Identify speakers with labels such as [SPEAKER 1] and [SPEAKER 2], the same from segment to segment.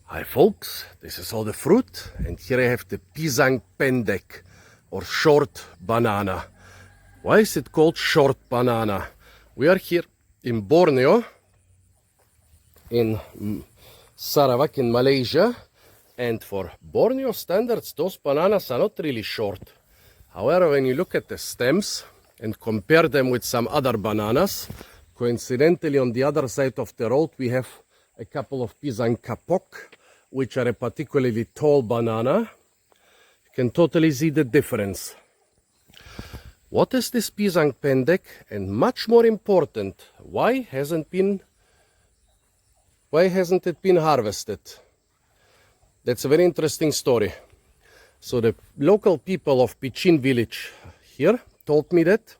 [SPEAKER 1] Hi folks, this is all the fruit, and here I have the pisang pendek, or short banana. Why is it called short banana? We are here in Borneo, in Sarawak in Malaysia, and for Borneo standards those bananas are not really short. However, when you look at the stems and compare them with some other bananas, coincidentally on the other side of the road we have a couple of pisang kapok, which are a particularly tall banana. You can totally see the difference. What is this pisang pendek? And much more important, why hasn't it been harvested? That's a very interesting story. So the local people of Pichin village here told me that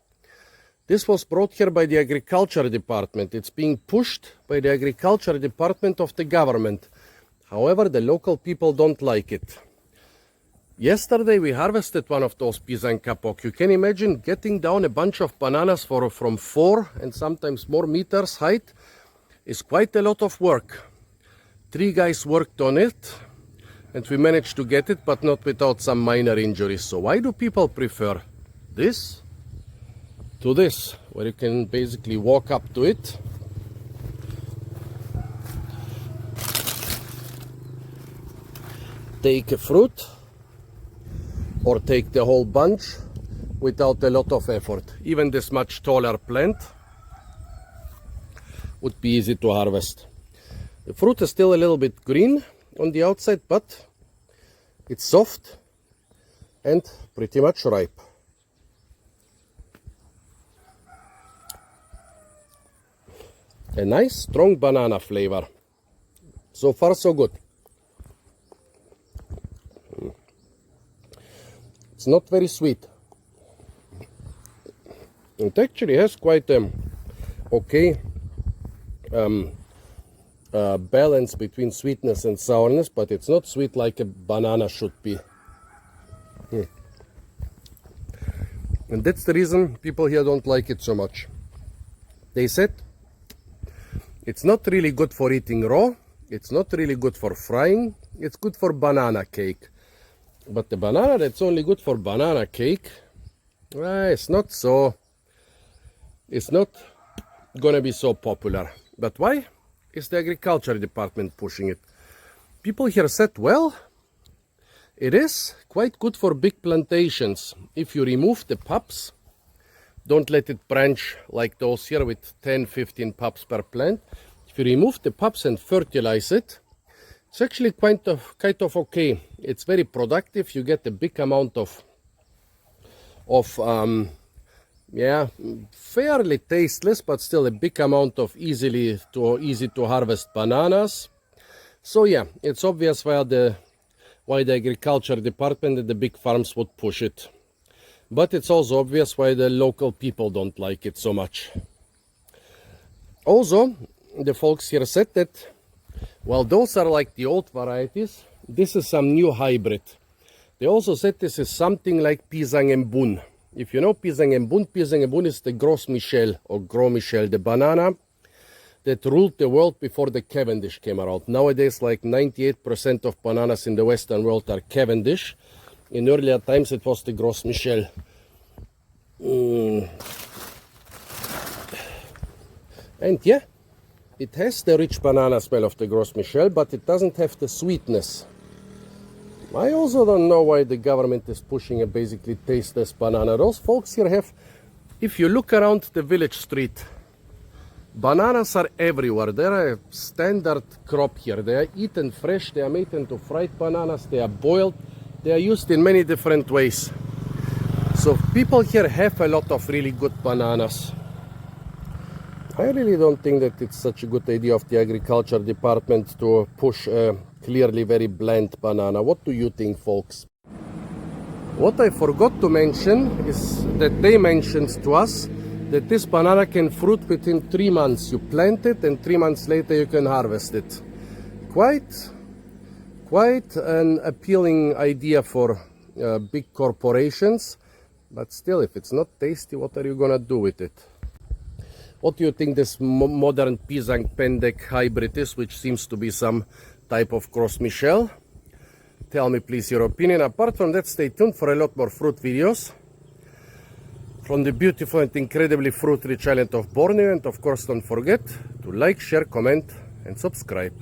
[SPEAKER 1] this was brought here by the agriculture department. It's being pushed by the agriculture department of the government. However, the local people don't like it. Yesterday we harvested one of those pisang kapok. You can imagine getting down a bunch of bananas from 4 and sometimes more meters height is quite a lot of work. 3 guys worked on it and we managed to get it, but not without some minor injuries. So why do people prefer this to this, where you can basically walk up to it, take a fruit or take the whole bunch without a lot of effort? Even this much taller plant would be easy to harvest. The fruit is still a little bit green on the outside, but it's soft and pretty much ripe. A nice strong banana flavor. So far so good. It's not very sweet. It actually has quite okay balance between sweetness and sourness, but it's not sweet like a banana should be. And that's the reason people here don't like it so much. They said it's not really good for eating raw, it's not really good for frying, it's good for banana cake. But the banana that's only good for banana cake, it's not gonna be so popular. But why is the agriculture department pushing it? People here said, well, it is quite good for big plantations. If you remove the pups, don't let it branch like those here with 10-15 pups per plant. If you remove the pups and fertilize it, it's actually kind of okay. It's very productive. You get a big amount of fairly tasteless, but still a big amount of easy to harvest bananas. So yeah, it's obvious why the agriculture department and the big farms would push it. But it's also obvious why the local people don't like it so much. Also, the folks here said that, well, those are like the old varieties. This is some new hybrid. They also said this is something like Pisang Embun. If you know Pisang Embun is the Gros Michel or Gros Michel, the banana that ruled the world before the Cavendish came around. Nowadays, like 98% of bananas in the Western world are Cavendish. In earlier times, it was the Gros Michel. And yeah, it has the rich banana smell of the Gros Michel, but it doesn't have the sweetness. I also don't know why the government is pushing a basically tasteless banana. Those folks here have, if you look around the village street, bananas are everywhere. They're a standard crop here. They are eaten fresh, they are made into fried bananas, they are boiled, they are used in many different ways. So people here have a lot of really good bananas. I really don't think that it's such a good idea of the agriculture department to push a clearly very bland banana. What do you think, folks? What I forgot to mention is that they mentioned to us that this banana can fruit within 3 months. You plant it and 3 months later you can harvest it. Quite an appealing idea for big corporations, but still, if it's not tasty, what are you gonna do with it? What do you think this modern Pisang Pendek hybrid is, which seems to be some type of Gros Michel. Tell me please your opinion. Apart from that, stay tuned for a lot more fruit videos from the beautiful and incredibly fruit-rich island of Borneo. And of course, don't forget to like, share, comment and subscribe.